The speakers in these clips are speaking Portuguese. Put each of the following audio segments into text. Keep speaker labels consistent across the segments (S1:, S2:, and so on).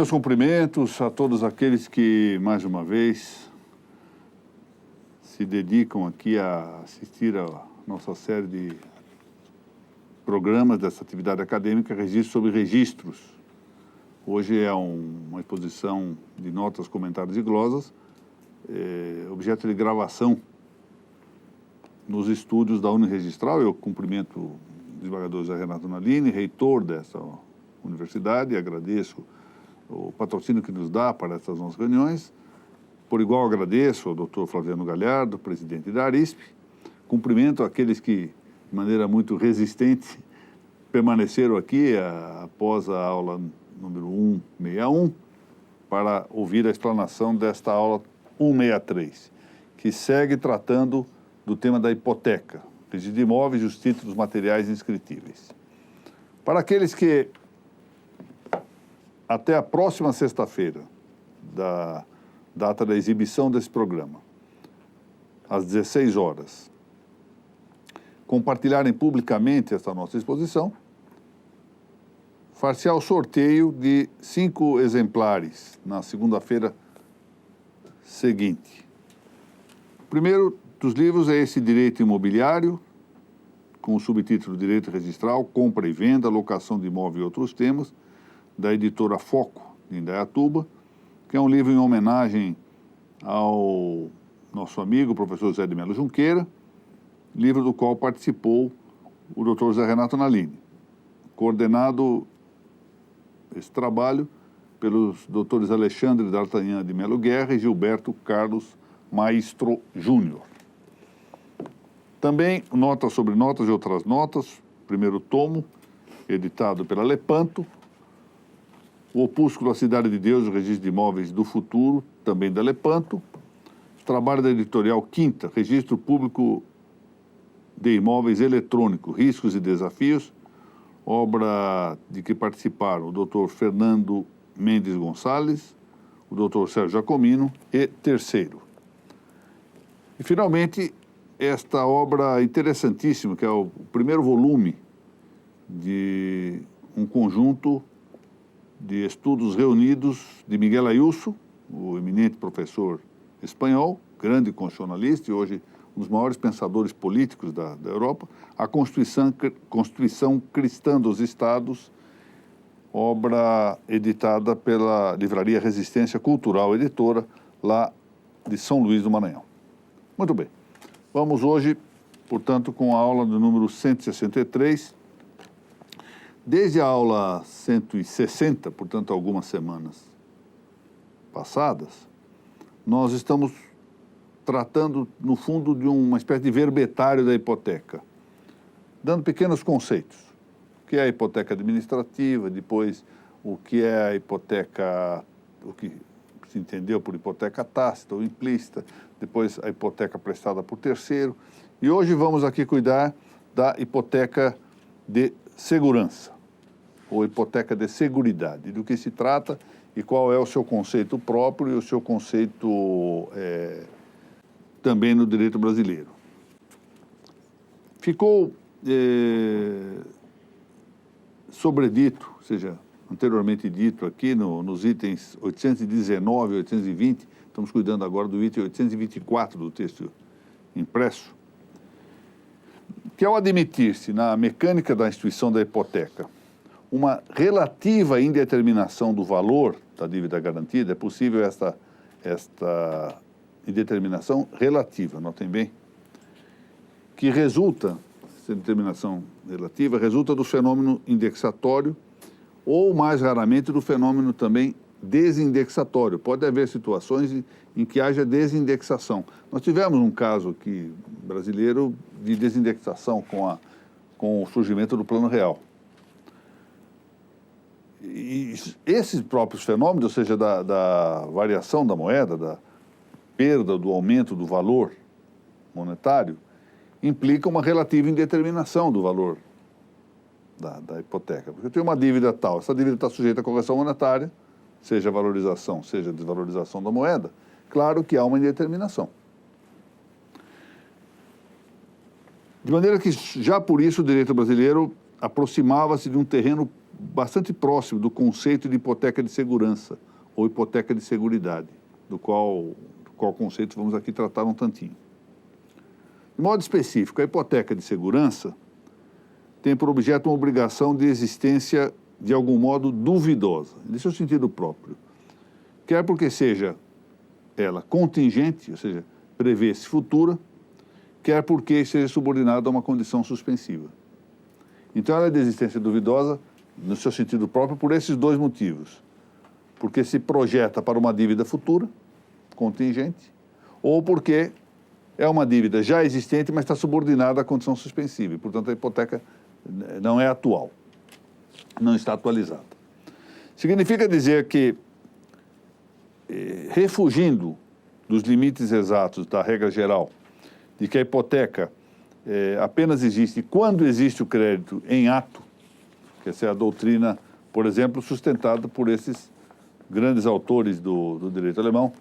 S1: Meus cumprimentos a todos aqueles que, mais uma vez, se dedicam aqui a assistir a nossa série de programas dessa atividade acadêmica, Registro sobre Registros. Hoje é uma exposição de notas, comentários e glosas, objeto de gravação nos estúdios da Uniregistral. Eu cumprimento o desembargador José Renato Nalini, reitor dessa universidade, e agradeço o patrocínio que nos dá para essas nossas reuniões. Por igual agradeço ao doutor Flaviano Galhardo, presidente da ARISP. Cumprimento aqueles que, de maneira muito resistente, permaneceram aqui após a aula número 161 para ouvir a explanação desta aula 163, que segue tratando do tema da hipoteca, registro de imóveis e os títulos materiais inscritíveis. Para aqueles que até a próxima sexta-feira, da data da exibição desse programa, às 16 horas, compartilharem publicamente esta nossa exposição, far-se-á o sorteio de 5 exemplares na segunda-feira seguinte. O primeiro dos livros é esse Direito Imobiliário, com o subtítulo Direito Registral, Compra e Venda, Locação de Imóvel e Outros Temas, da editora Foco, de Indaiatuba, que é um livro em homenagem ao nosso amigo, professor José de Melo Junqueira, livro do qual participou o doutor José Renato Nalini, coordenado esse trabalho pelos doutores Alexandre D'Artagnan de Melo Guerra e Gilberto Carlos Maestro Júnior. Também Notas sobre Notas e Outras Notas, primeiro tomo, editado pela Lepanto. O opúsculo A Cidade de Deus, o Registro de Imóveis do Futuro, também da Lepanto. Trabalho da editorial Quinta, Registro Público de Imóveis Eletrônico, Riscos e Desafios, obra de que participaram o doutor Fernando Mendes Gonçalves, o doutor Sérgio Jacomino e terceiro. E, finalmente, esta obra interessantíssima, que é o primeiro volume de um conjunto de estudos reunidos de Miguel Ayuso, o eminente professor espanhol, grande constitucionalista e hoje um dos maiores pensadores políticos da Europa, a Constituição Cristã dos Estados, obra editada pela livraria Resistência Cultural Editora, lá de São Luís do Maranhão. Muito bem. Vamos hoje, portanto, com a aula do número 163. Desde a aula 160, portanto, algumas semanas passadas, nós estamos tratando, no fundo, de uma espécie de verbetário da hipoteca, dando pequenos conceitos. O que é a hipoteca administrativa, depois o que é a hipoteca, o que se entendeu por hipoteca tácita ou implícita, depois a hipoteca prestada por terceiro. E hoje vamos aqui cuidar da hipoteca de segurança, ou hipoteca de seguridade, do que se trata e qual é o seu conceito próprio e o seu conceito também no direito brasileiro. Ficou sobredito, ou seja, anteriormente dito aqui nos itens 819 e 820, estamos cuidando agora do item 824 do texto impresso, que ao admitir-se na mecânica da instituição da hipoteca uma relativa indeterminação do valor da dívida garantida, é possível esta indeterminação relativa, notem bem, que resulta, essa determinação relativa, resulta do fenômeno indexatório ou, mais raramente, do fenômeno também desindexatório. Pode haver situações em que haja desindexação. Nós tivemos um caso aqui brasileiro de desindexação com o surgimento do Plano Real. E esses próprios fenômenos, ou seja, da variação da moeda, da perda, do aumento do valor monetário, implicam uma relativa indeterminação do valor da hipoteca. Porque eu tenho uma dívida tal, essa dívida está sujeita à correção monetária, seja valorização, seja desvalorização da moeda, claro que há uma indeterminação. De maneira que, já por isso, o direito brasileiro aproximava-se de um terreno bastante próximo do conceito de hipoteca de segurança ou hipoteca de seguridade, do qual conceito vamos aqui tratar um tantinho. De modo específico, a hipoteca de segurança tem por objeto uma obrigação de existência de algum modo duvidosa, em seu sentido próprio, quer porque seja ela contingente, ou seja, prevê-se futura, quer porque seja subordinada a uma condição suspensiva. Então, ela é de existência duvidosa, no seu sentido próprio, por esses dois motivos. Porque se projeta para uma dívida futura, contingente, ou porque é uma dívida já existente, mas está subordinada à condição suspensiva. E, portanto, a hipoteca não é atual, não está atualizada. Significa dizer que, refugindo dos limites exatos da regra geral de que a hipoteca apenas existe quando existe o crédito em ato, que essa é a doutrina, por exemplo, sustentada por esses grandes autores do direito alemão,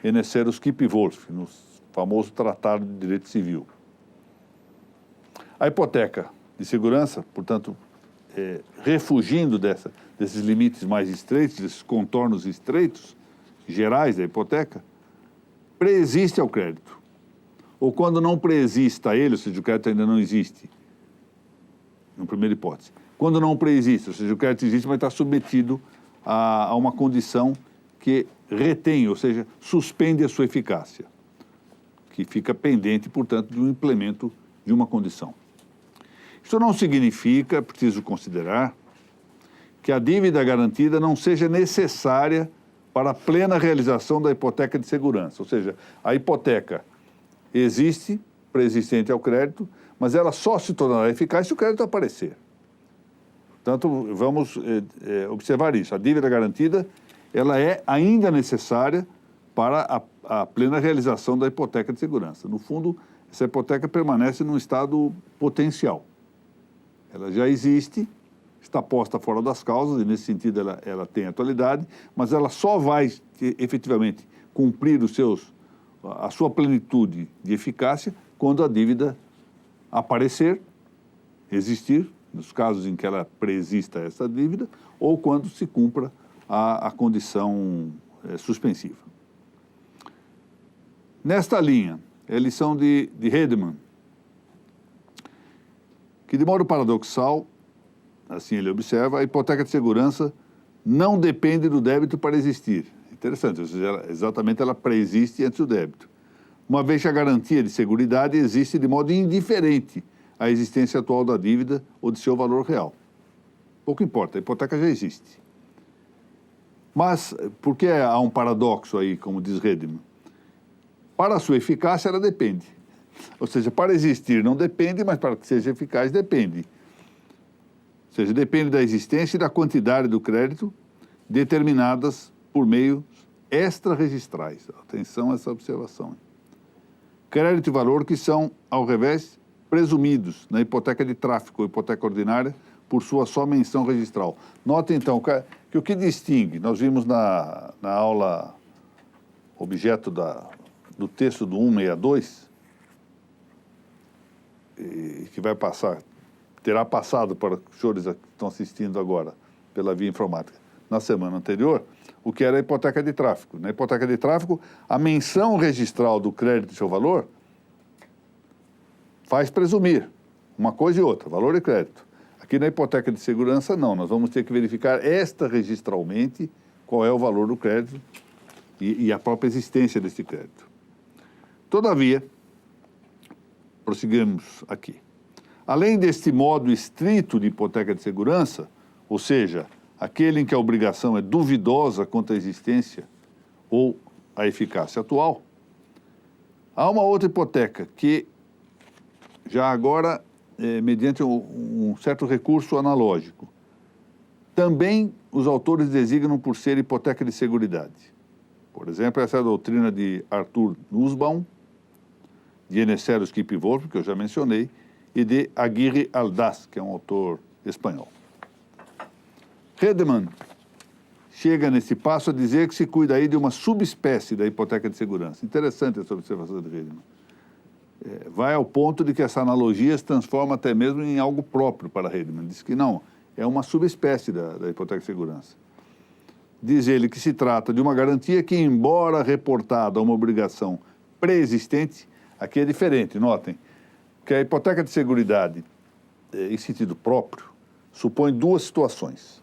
S1: Enesero Skip-Wolf, no famoso Tratado de Direito Civil. A hipoteca de segurança, portanto, refugindo desses limites mais estreitos, desses contornos estreitos, gerais da hipoteca, preexiste ao crédito. Ou quando não preexista a ele, ou seja, o crédito ainda não existe, na primeira hipótese. Quando não preexiste, ou seja, o crédito existe, mas está submetido a uma condição que retém, ou seja, suspende a sua eficácia, que fica pendente, portanto, de um implemento de uma condição. Isso não significa, preciso considerar, que a dívida garantida não seja necessária para a plena realização da hipoteca de segurança. Ou seja, a hipoteca existe, preexistente ao crédito, mas ela só se tornará eficaz se o crédito aparecer. Portanto, vamos observar isso. A dívida garantida, ela é ainda necessária para a plena realização da hipoteca de segurança. No fundo, essa hipoteca permanece num estado potencial. Ela já existe, está posta fora das causas, e nesse sentido ela tem atualidade, mas ela só vai efetivamente cumprir a sua plenitude de eficácia quando a dívida aparecer, existir, nos casos em que ela preexista essa dívida, ou quando se cumpra a condição suspensiva. Nesta linha, é a lição de Hedemann, que de modo paradoxal, assim ele observa, a hipoteca de segurança não depende do débito para existir. Interessante, ou seja, exatamente ela preexiste antes do débito. Uma vez que a garantia de seguridade existe de modo indiferente à existência atual da dívida ou de seu valor real. Pouco importa, a hipoteca já existe. Mas, por que há um paradoxo aí, como diz Hedemann? Para a sua eficácia, ela depende. Ou seja, para existir não depende, mas para que seja eficaz, depende. Ou seja, depende da existência e da quantidade do crédito determinadas por meios extra-registrais. Atenção a essa observação. Crédito e valor que são, ao revés, presumidos na hipoteca de tráfico ou hipoteca ordinária por sua só menção registral. Note, então, que o que distingue, nós vimos na aula objeto do texto do 162, que vai passar, terá passado para os senhores que estão assistindo agora pela via informática, na semana anterior, o que era a hipoteca de tráfico. Na hipoteca de tráfico, a menção registral do crédito e seu valor faz presumir uma coisa e outra, valor e crédito. Aqui na hipoteca de segurança, não. Nós vamos ter que verificar extra-registralmente qual é o valor do crédito e a própria existência desse crédito. Todavia, prosseguimos aqui. Além deste modo estrito de hipoteca de segurança, ou seja, aquele em que a obrigação é duvidosa quanto à existência ou à eficácia atual, há uma outra hipoteca que, já agora, mediante um certo recurso analógico, também os autores designam por ser hipoteca de seguridade. Por exemplo, essa é a doutrina de Arthur Nussbaum, de Enesero Skip-Wolf, que eu já mencionei, e de Aguirre Aldaz, que é um autor espanhol. Hedemann chega nesse passo a dizer que se cuida aí de uma subespécie da hipoteca de segurança. Interessante essa observação de Hedemann. vai ao ponto de que essa analogia se transforma até mesmo em algo próprio para Hedman. Diz que não, é uma subespécie da hipoteca de segurança. Diz ele que se trata de uma garantia que, embora reportada a uma obrigação pré-existente, aqui é diferente, notem, que a hipoteca de seguridade, em sentido próprio, supõe duas situações.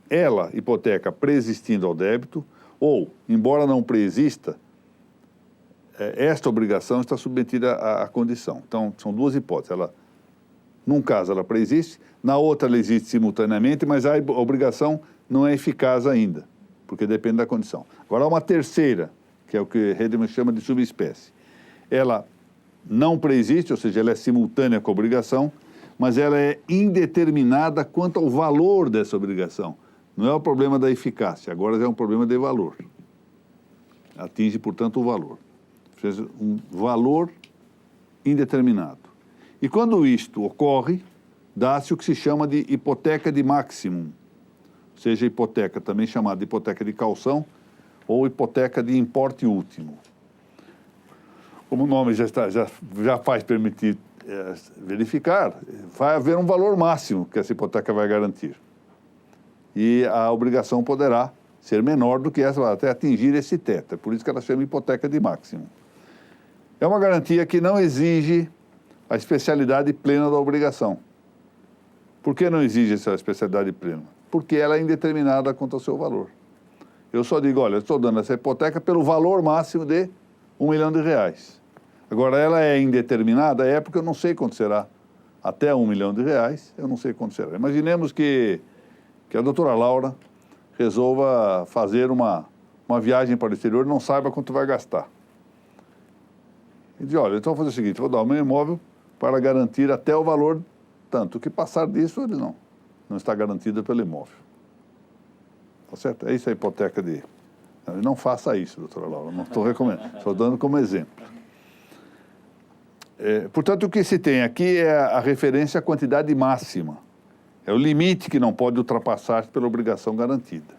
S1: Ela, hipoteca pré-existindo ao débito, ou, embora não pré-exista, esta obrigação está submetida à condição. Então, são duas hipóteses. Num caso, ela pré-existe, na outra, ela existe simultaneamente, mas a obrigação não é eficaz ainda, porque depende da condição. Agora, há uma terceira, que é o que Hedman chama de subespécie. Ela não pré-existe, ou seja, ela é simultânea com a obrigação, mas ela é indeterminada quanto ao valor dessa obrigação. Não é o problema da eficácia, agora é um problema de valor. Atinge, portanto, o valor. Ou seja, um valor indeterminado. E quando isto ocorre, dá-se o que se chama de hipoteca de maximum, ou seja, hipoteca também chamada de hipoteca de calção ou hipoteca de importe último. Como o nome já faz permitir verificar, vai haver um valor máximo que essa hipoteca vai garantir. E a obrigação poderá ser menor do que essa, até atingir esse teto. É por isso que ela chama hipoteca de máximo. É uma garantia que não exige a especialidade plena da obrigação. Por que não exige essa especialidade plena? Porque ela é indeterminada quanto ao seu valor. Eu só digo, olha, eu estou dando essa hipoteca pelo valor máximo de R$1 milhão. Agora, ela é indeterminada, é porque eu não sei quanto será. Até R$1 milhão, eu não sei quanto será. Imaginemos que a doutora Laura resolva fazer uma viagem para o exterior e não saiba quanto vai gastar. E diz, olha, então vou fazer o seguinte, vou dar o meu imóvel para garantir até o valor tanto. O que passar disso, ele não está garantido pelo imóvel. Tá certo? É isso a hipoteca de... Não faça isso, doutora Laura, não estou recomendando, estou dando como exemplo. Portanto, o que se tem aqui é a referência à quantidade máxima. É o limite que não pode ultrapassar pela obrigação garantida.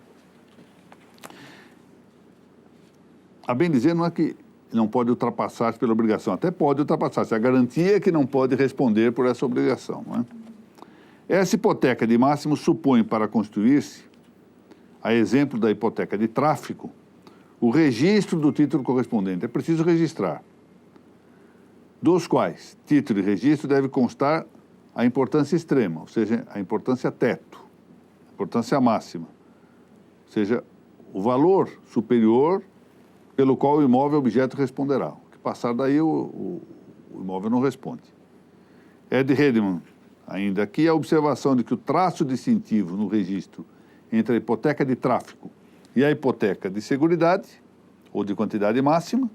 S1: A bem dizer, não é que não pode ultrapassar pela obrigação, até pode ultrapassar, é a garantia que não pode responder por essa obrigação. Não é? Essa hipoteca de máximo supõe para constituir-se, a exemplo da hipoteca de tráfico, o registro do título correspondente. É preciso registrar, dos quais título e registro deve constar a importância extrema, ou seja, a importância teto, a importância máxima, ou seja, o valor superior pelo qual o imóvel objeto responderá. O que passar daí, o imóvel não responde. É de Hedman, ainda aqui, a observação de que o traço distintivo no registro entre a hipoteca de tráfico e a hipoteca de seguridade, ou de quantidade máxima,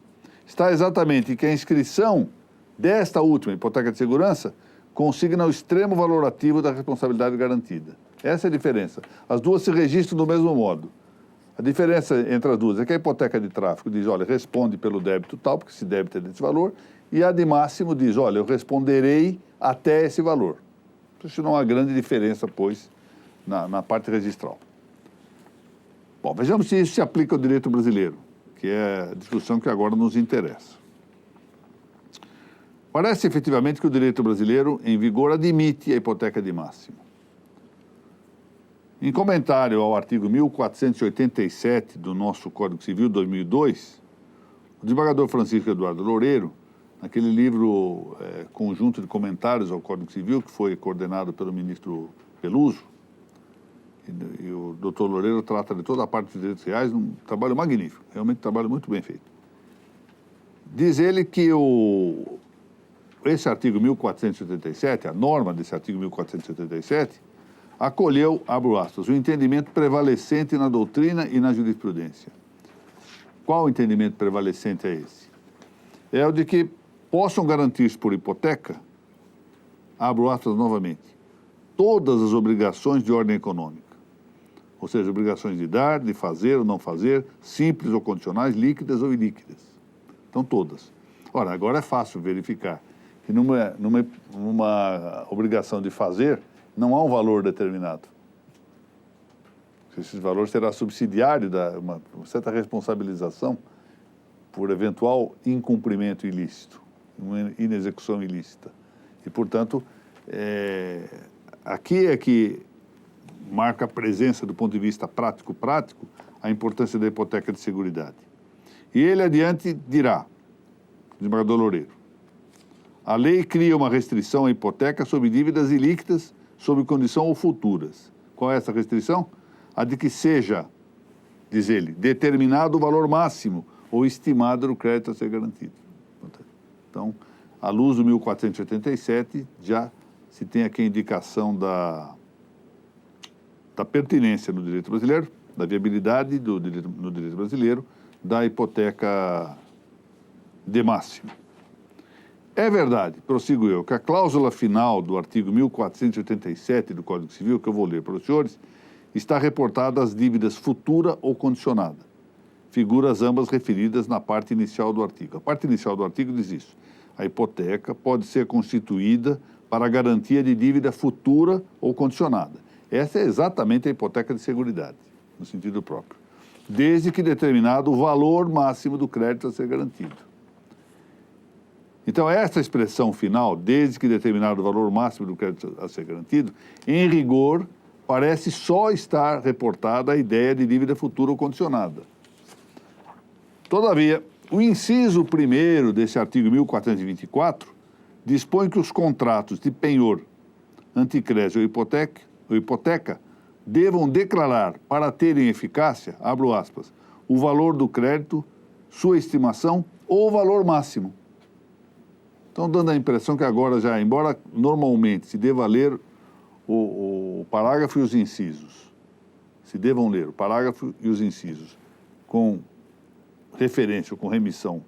S1: está exatamente em que a inscrição desta última, hipoteca de segurança, consigna o extremo valorativo da responsabilidade garantida. Essa é a diferença. As duas se registram do mesmo modo. A diferença entre as duas é que a hipoteca de tráfico diz, olha, responde pelo débito tal, porque esse débito é desse valor, e a de máximo diz, olha, eu responderei até esse valor. Isso não há grande diferença, pois, na parte registral. Bom, vejamos se isso se aplica ao direito brasileiro, que é a discussão que agora nos interessa. Parece efetivamente que o direito brasileiro, em vigor, admite a hipoteca de máximo. Em comentário ao artigo 1487 do nosso Código Civil 2002, o desembargador Francisco Eduardo Loureiro, naquele livro conjunto de comentários ao Código Civil, que foi coordenado pelo ministro Peluso, e o doutor Loureiro trata de toda a parte dos direitos reais, um trabalho magnífico, realmente um trabalho muito bem feito. Diz ele que esse artigo 1487, a norma desse artigo 1487, acolheu, abro aspas, o entendimento prevalecente na doutrina e na jurisprudência. Qual o entendimento prevalecente é esse? É o de que possam garantir-se por hipoteca, abro aspas novamente, todas as obrigações de ordem econômica, ou seja, obrigações de dar, de fazer ou não fazer, simples ou condicionais, líquidas ou ilíquidas. Então, todas. Ora, agora é fácil verificar que numa obrigação de fazer, não há um valor determinado. Esse valor será subsidiário de uma certa responsabilização por eventual incumprimento ilícito. uma inexecução ilícita. E, portanto, aqui é que marca a presença, do ponto de vista prático, a importância da hipoteca de seguridade. E ele adiante dirá, desembargador Loureiro, a lei cria uma restrição à hipoteca sobre dívidas ilíquidas sob condição ou futuras. Qual é essa restrição? A de que seja, diz ele, determinado o valor máximo ou estimado do crédito a ser garantido. Então, à luz do 1487, já se tem aqui a indicação da pertinência no direito brasileiro, da viabilidade no direito brasileiro, da hipoteca de máximo. É verdade, prossigo eu, que a cláusula final do artigo 1487 do Código Civil, que eu vou ler para os senhores, está reportada às dívidas futura ou condicionada, figuras ambas referidas na parte inicial do artigo. A parte inicial do artigo diz isso. A hipoteca pode ser constituída para a garantia de dívida futura ou condicionada. Essa é exatamente a hipoteca de seguridade, no sentido próprio, desde que determinado o valor máximo do crédito a ser garantido. Então, essa expressão final, desde que determinado o valor máximo do crédito a ser garantido, em rigor, parece só estar reportada a ideia de dívida futura ou condicionada. Todavia, o inciso 1º desse artigo 1424 dispõe que os contratos de penhor, anticrédito ou hipoteca devam declarar, para terem eficácia, abro aspas, o valor do crédito, sua estimação ou o valor máximo. Então, dando a impressão que agora já, embora normalmente se deva ler o parágrafo e os incisos, se devam ler o parágrafo e os incisos com referência ou com remissão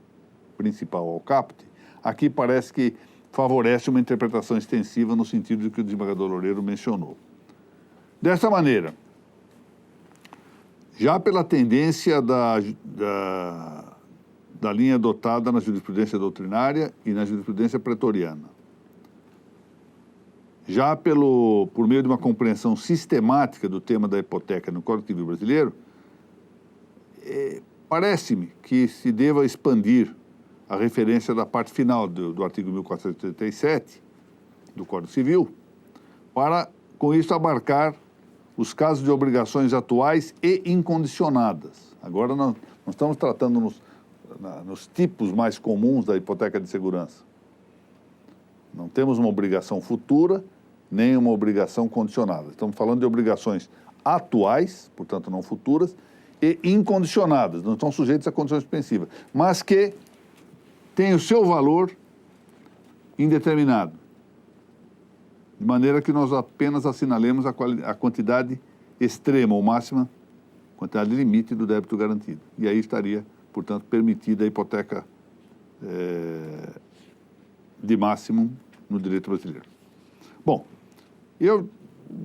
S1: principal ao caput, aqui parece que favorece uma interpretação extensiva no sentido de que o desembargador Loureiro mencionou. Dessa maneira, já pela tendência da linha adotada na jurisprudência doutrinária e na jurisprudência pretoriana, já por meio de uma compreensão sistemática do tema da hipoteca no Código Civil brasileiro, parece-me que se deva expandir a referência da parte final do artigo 1487 do Código Civil, para, com isso, abarcar os casos de obrigações atuais e incondicionadas. Agora nós estamos tratando nos tipos mais comuns da hipoteca de segurança. Não temos uma obrigação futura, nem uma obrigação condicionada. Estamos falando de obrigações atuais, portanto não futuras, e incondicionadas, não estão sujeitas a condições suspensivas, mas que têm o seu valor indeterminado, de maneira que nós apenas assinalemos a quantidade extrema ou máxima, quantidade limite do débito garantido. E aí estaria, portanto, permitida a hipoteca de máximo no direito brasileiro. Bom,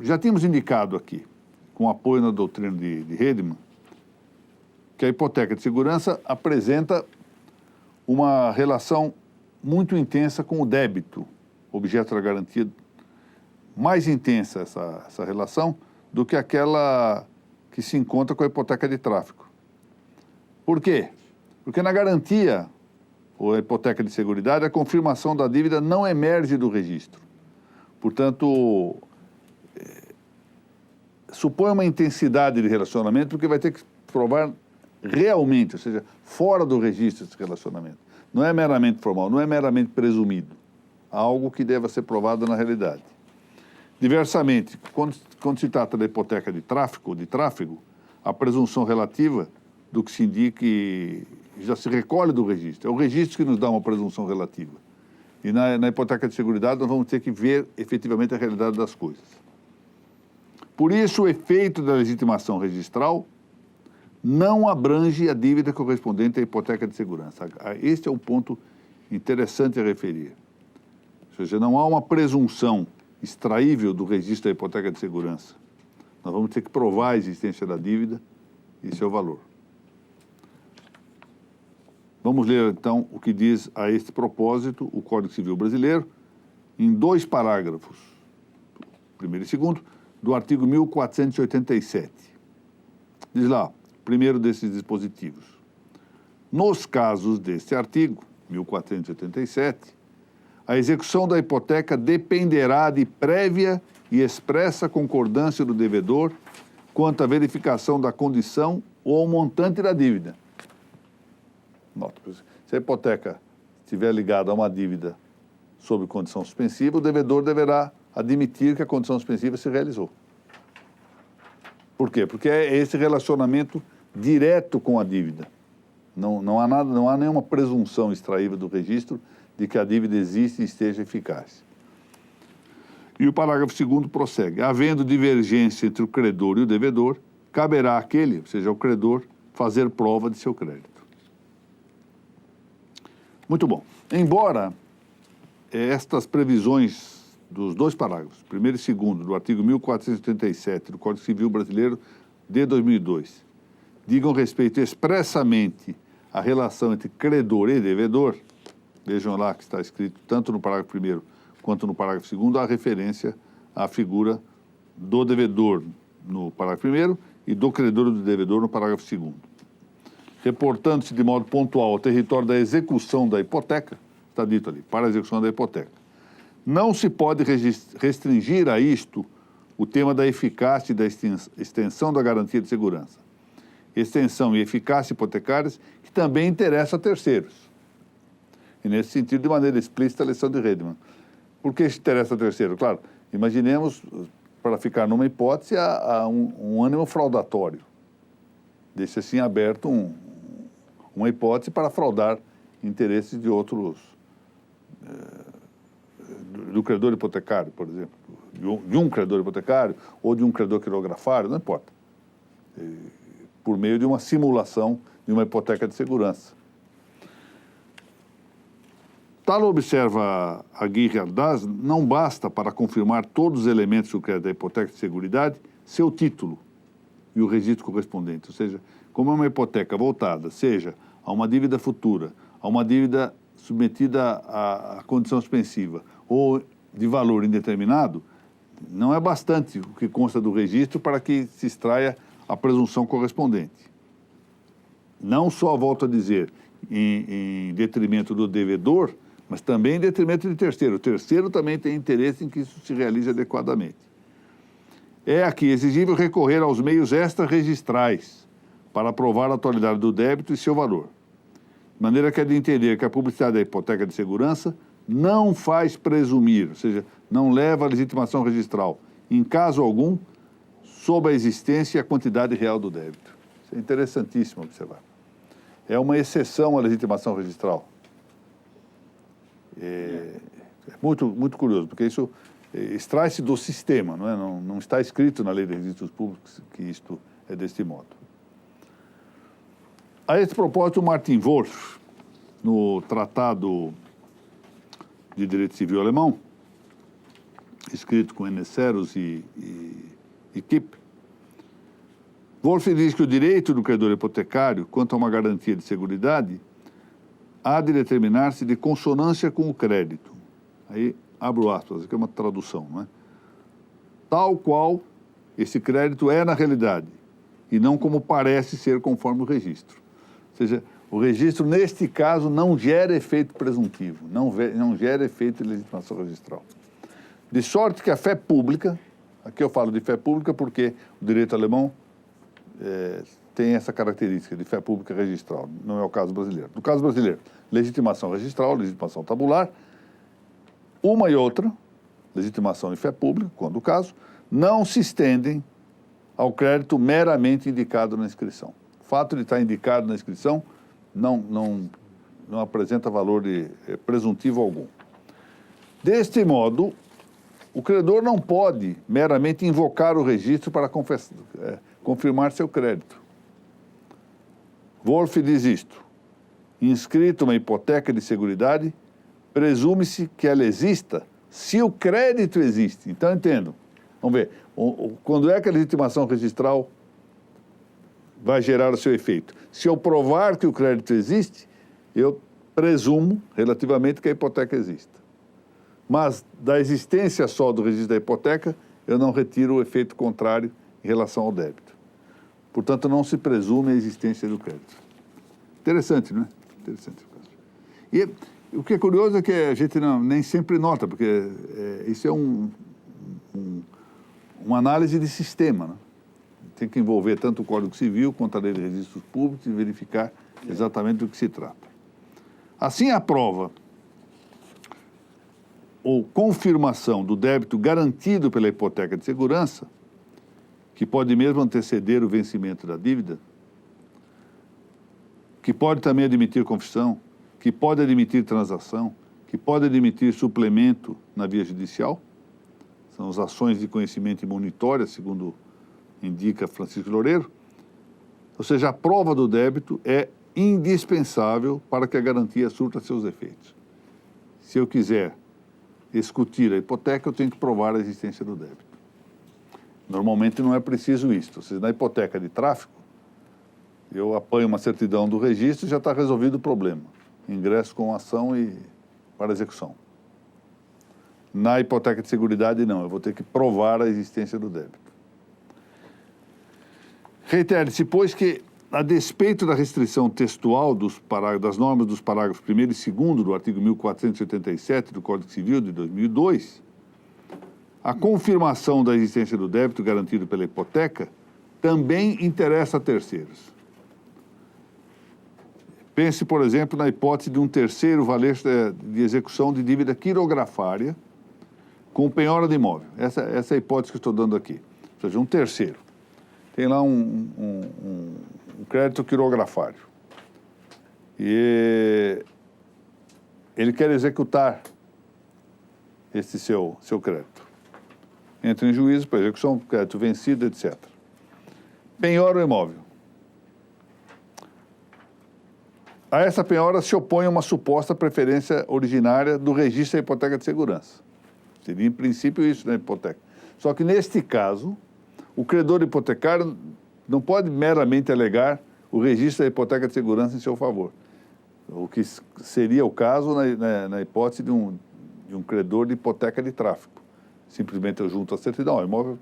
S1: já tínhamos indicado aqui, com apoio na doutrina de Hedman, que a hipoteca de segurança apresenta uma relação muito intensa com o débito, objeto da garantia, mais intensa essa relação do que aquela que se encontra com a hipoteca de tráfico. Por quê? Porque na garantia, ou a hipoteca de seguridade, a confirmação da dívida não emerge do registro. Portanto, supõe uma intensidade de relacionamento porque vai ter que provar realmente, ou seja, fora do registro desse relacionamento. Não é meramente formal, não é meramente presumido. Algo que deva ser provado na realidade. Diversamente, quando se trata da hipoteca de tráfego, a presunção relativa do que se indique já se recolhe do registro. É o registro que nos dá uma presunção relativa. E na hipoteca de seguridade nós vamos ter que ver efetivamente a realidade das coisas. Por isso, o efeito da legitimação registral não abrange a dívida correspondente à hipoteca de segurança. Este é um ponto interessante a referir. Ou seja, não há uma presunção extraível do registro da hipoteca de segurança. Nós vamos ter que provar a existência da dívida e seu valor. Vamos ler, então, o que diz a este propósito o Código Civil Brasileiro, em 2 parágrafos, primeiro e segundo, do artigo 1487. Diz lá, primeiro desses dispositivos. Nos casos deste artigo, 1487, a execução da hipoteca dependerá de prévia e expressa concordância do devedor quanto à verificação da condição ou montante da dívida. Nota, se a hipoteca estiver ligada a uma dívida sob condição suspensiva, o devedor deverá admitir que a condição suspensiva se realizou. Por quê? Porque é esse relacionamento direto com a dívida. Não há nenhuma presunção extraída do registro de que a dívida existe e esteja eficaz. E o parágrafo 2º prossegue. Havendo divergência entre o credor e o devedor, caberá àquele, ou seja, ao credor, fazer prova de seu crédito. Muito bom. Embora estas previsões dos dois parágrafos, 1º e 2º, do artigo 1487 do Código Civil Brasileiro de 2002, digam respeito expressamente à relação entre credor e devedor, vejam lá que está escrito tanto no parágrafo 1º quanto no parágrafo 2º, a referência à figura do devedor no parágrafo 1º e do credor e do devedor no parágrafo 2º. Reportando-se de modo pontual ao território da execução da hipoteca, está dito ali, para a execução da hipoteca. Não se pode restringir a isto o tema da eficácia e da extensão da garantia de segurança. Extensão e eficácia hipotecárias que também interessam a terceiros. E nesse sentido, de maneira explícita, a lição de Redman. Por que isso interessa a terceiro? Claro, imaginemos, para ficar numa hipótese, há um ânimo fraudatório. Deixa assim aberto uma hipótese para fraudar interesses de outros, do credor hipotecário, por exemplo, de um credor hipotecário ou de um credor quirografário, não importa, por meio de uma simulação de uma hipoteca de segurança. Tal observa a Aguirre Ardaz, não basta para confirmar todos os elementos do crédito da hipoteca de seguridade seu título e o registro correspondente. Ou seja, como é uma hipoteca voltada, seja a uma dívida futura, a uma dívida submetida à condição suspensiva ou de valor indeterminado, não é bastante o que consta do registro para que se extraia a presunção correspondente. Não só, volto a dizer, em detrimento do devedor, mas também em detrimento de terceiro. O terceiro também tem interesse em que isso se realize adequadamente. É aqui exigível recorrer aos meios extra-registrais para provar a atualidade do débito e seu valor. De maneira que é de entender que a publicidade da hipoteca de segurança não faz presumir, ou seja, não leva à legitimação registral, em caso algum, sob a existência e a quantidade real do débito. Isso é interessantíssimo observar. É uma exceção à legitimação registral. É muito, muito curioso, porque isso extrai-se do sistema, não é? Não está escrito na Lei de Registros Públicos que isto é deste modo. A esse propósito, Martin Wolf, no Tratado de Direito Civil Alemão, escrito com Enesseros e Kipp, Wolf diz que o direito do credor hipotecário, quanto a uma garantia de seguridade, há de determinar-se de consonância com o crédito. Aí, abro aspas, aqui é uma tradução, não é? Tal qual esse crédito é na realidade, e não como parece ser conforme o registro. Ou seja, o registro, neste caso, não gera efeito presuntivo, não gera efeito de legitimação registral. De sorte que a fé pública, aqui eu falo de fé pública porque o direito alemão tem essa característica de fé pública registral, não é o caso brasileiro. No caso brasileiro, legitimação registral, legitimação tabular, uma e outra, legitimação e fé pública, quando o caso, não se estendem ao crédito meramente indicado na inscrição. O fato de estar indicado na inscrição não apresenta valor presuntivo algum. Deste modo, o credor não pode meramente invocar o registro para confirmar seu crédito. Wolf diz isto: inscrito uma hipoteca de seguridade, presume-se que ela exista se o crédito existe. Então, entendam. Vamos ver, quando é que a legitimação registral vai gerar o seu efeito? Se eu provar que o crédito existe, eu presumo, relativamente, que a hipoteca exista. Mas, da existência só do registro da hipoteca, eu não retiro o efeito contrário em relação ao débito. Portanto, não se presume a existência do crédito. Interessante, não é? Interessante. E O que é curioso é que a gente nem sempre nota, porque isso é uma análise de sistema, né? Tem que envolver tanto o Código Civil quanto a Lei de Registros Públicos e verificar exatamente do que se trata. Assim, a prova ou confirmação do débito garantido pela hipoteca de segurança, que pode mesmo anteceder o vencimento da dívida, que pode também admitir confissão, que pode admitir transação, que pode admitir suplemento na via judicial, são as ações de conhecimento e monitória, segundo indica Francisco Loureiro. Ou seja, a prova do débito é indispensável para que a garantia surta seus efeitos. Se eu quiser discutir a hipoteca, eu tenho que provar a existência do débito. Normalmente não é preciso isso. Ou seja, na hipoteca de tráfico, eu apanho uma certidão do registro e já está resolvido o problema. Ingresso com ação e para execução. Na hipoteca de seguridade, não. Eu vou ter que provar a existência do débito. Reitere-se, pois, que, a despeito da restrição textual das normas dos parágrafos 1º e 2º do artigo 1487 do Código Civil de 2002, a confirmação da existência do débito garantido pela hipoteca também interessa a terceiros. Pense, por exemplo, na hipótese de um terceiro valer de execução de dívida quirografária com penhora de imóvel. Essa é a hipótese que estou dando aqui. Ou seja, um terceiro. Tem lá um crédito quirografário. E ele quer executar esse seu crédito. Entra em juízo para execução, crédito vencido, etc. Penhora o imóvel. A essa penhora se opõe uma suposta preferência originária do registro da hipoteca de segurança. Seria, em princípio, isso na hipoteca. Só que, neste caso, o credor hipotecário não pode meramente alegar o registro da hipoteca de segurança em seu favor. O que seria o caso na hipótese de um credor de hipoteca de tráfico. Simplesmente eu junto a certidão, o imóvel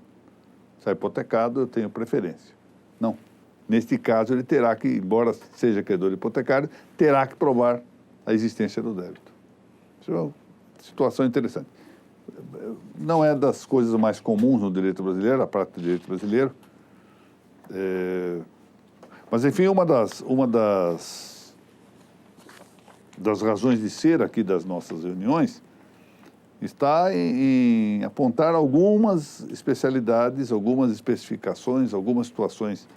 S1: está hipotecado, eu tenho preferência. Não. Neste caso, ele terá que, embora seja credor hipotecário, terá que provar a existência do débito. Isso é uma situação interessante. Não é das coisas mais comuns no direito brasileiro, a prática do direito brasileiro. Mas, enfim, uma das razões de ser aqui das nossas reuniões está em apontar algumas especialidades, algumas especificações, algumas situações,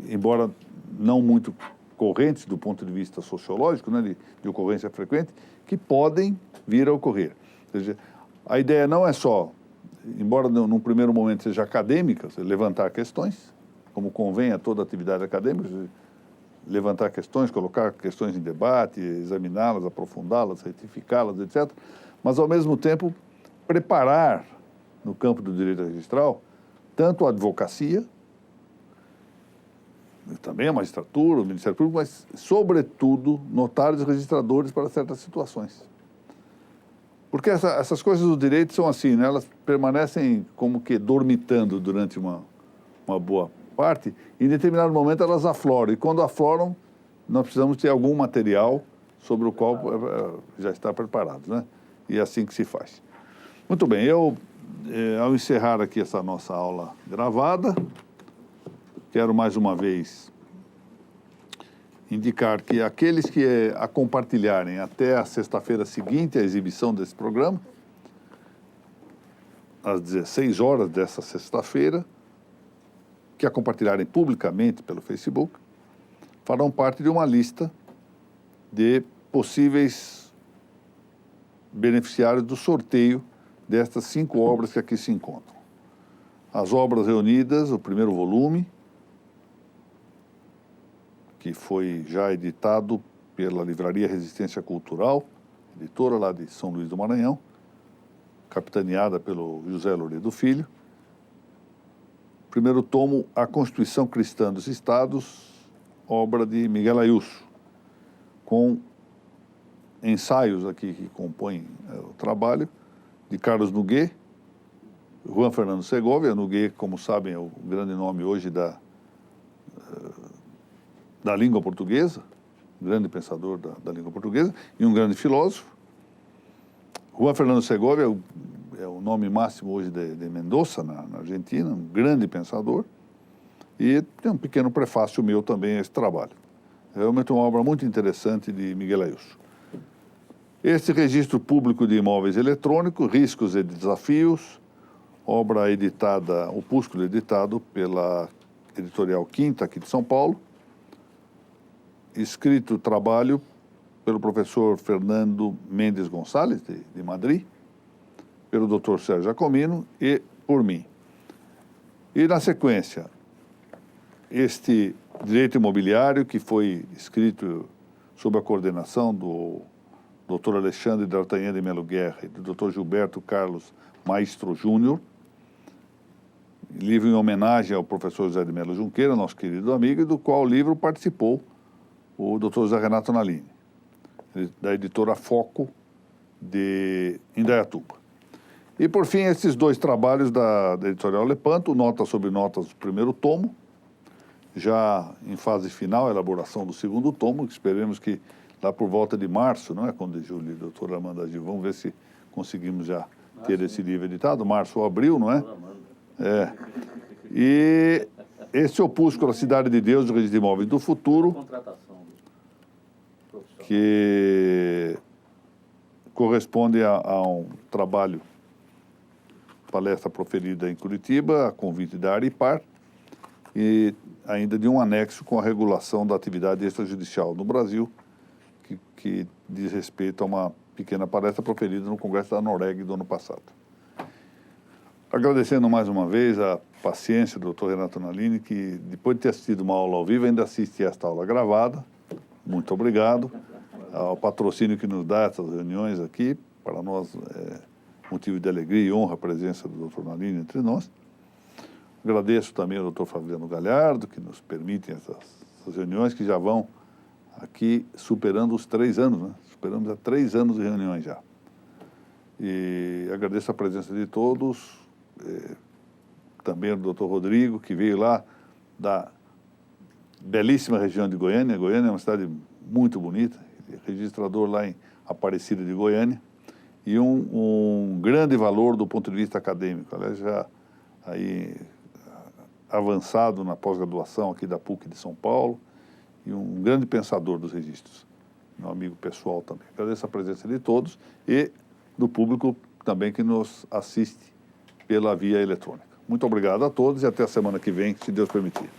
S1: embora não muito correntes do ponto de vista sociológico, né, de ocorrência frequente, que podem vir a ocorrer. Ou seja, a ideia não é só, embora num primeiro momento seja acadêmica, levantar questões, como convém a toda atividade acadêmica, levantar questões, colocar questões em debate, examiná-las, aprofundá-las, retificá-las, etc., mas, ao mesmo tempo, preparar, no campo do direito registral, tanto a advocacia, também a magistratura, o Ministério Público, mas, sobretudo, notários e registradores para certas situações. Porque essas coisas do direito são assim, né? Elas permanecem como que dormitando durante uma boa parte, e em determinado momento elas afloram, e quando afloram, nós precisamos ter algum material sobre o qual já está preparado, né? E é assim que se faz. Muito bem, ao encerrar aqui essa nossa aula gravada, quero mais uma vez indicar que aqueles que a compartilharem até a sexta-feira seguinte à exibição desse programa, às 16 horas dessa sexta-feira, que a compartilharem publicamente pelo Facebook, farão parte de uma lista de possíveis beneficiários do sorteio destas 5 obras que aqui se encontram. As obras reunidas, o primeiro volume, que foi já editado pela Livraria Resistência Cultural, editora lá de São Luís do Maranhão, capitaneada pelo José Louredo Filho. Primeiro tomo, A Constituição Cristã dos Estados, obra de Miguel Ayuso, com ensaios aqui que compõem o trabalho, de Carlos Noguet, Juan Fernando Segovia. Noguet, como sabem, é o grande nome hoje da língua portuguesa, grande pensador da língua portuguesa e um grande filósofo. Juan Fernando Segovia é o nome máximo hoje de Mendoza, na Argentina, um grande pensador. E tem um pequeno prefácio meu também a esse trabalho. É realmente uma obra muito interessante de Miguel Ayuso. Este registro público de imóveis eletrônicos, riscos e desafios, obra editada, opúsculo editado pela Editorial Quinta, aqui de São Paulo, escrito trabalho pelo professor Fernando Mendes Gonçalves, de Madrid, pelo Dr. Sérgio Jacomino e por mim. E, na sequência, este direito imobiliário, que foi escrito sob a coordenação do Dr. Alexandre D'Artagnan de Melo Guerra e do Dr. Gilberto Carlos Maestro Júnior, livro em homenagem ao professor José de Melo Junqueira, nosso querido amigo, e do qual o livro participou o Dr. José Renato Nalini, da editora Foco de Indaiatuba. E, por fim, esses dois trabalhos da editorial Lepanto, Notas sobre Notas, do primeiro tomo, já em fase final, a elaboração do segundo tomo, que esperemos que lá por volta de março, não é, quando Júlio e a doutora Amanda Gil, vamos ver se conseguimos já ter esse livro editado, março ou abril, não é? É. E esse opúsculo, A Cidade de Deus, do Registro de Imóveis do Futuro, que corresponde a um trabalho, palestra proferida em Curitiba, a convite da Aripar, e ainda de um anexo com a regulação da atividade extrajudicial no Brasil, que diz respeito a uma pequena palestra proferida no Congresso da Noreg do ano passado. Agradecendo mais uma vez a paciência do Dr. Renato Nalini, que depois de ter assistido uma aula ao vivo, ainda assiste esta aula gravada. Muito obrigado ao patrocínio que nos dá essas reuniões aqui. Para nós é motivo de alegria e honra a presença do Dr. Nalini entre nós. Agradeço também ao Dr. Fabiano Galhardo, que nos permite essas reuniões, que já vão aqui superando os 3 anos, né? Superamos há 3 anos de reuniões já. E agradeço a presença de todos, também ao Dr. Rodrigo, que veio lá da belíssima região de Goiânia. Goiânia é uma cidade muito bonita, registrador lá em Aparecida de Goiânia, e um grande valor do ponto de vista acadêmico. Aliás, já aí avançado na pós-graduação aqui da PUC de São Paulo, e um grande pensador dos registros, meu amigo pessoal também. Agradeço a presença de todos e do público também que nos assiste pela via eletrônica. Muito obrigado a todos e até a semana que vem, se Deus permitir.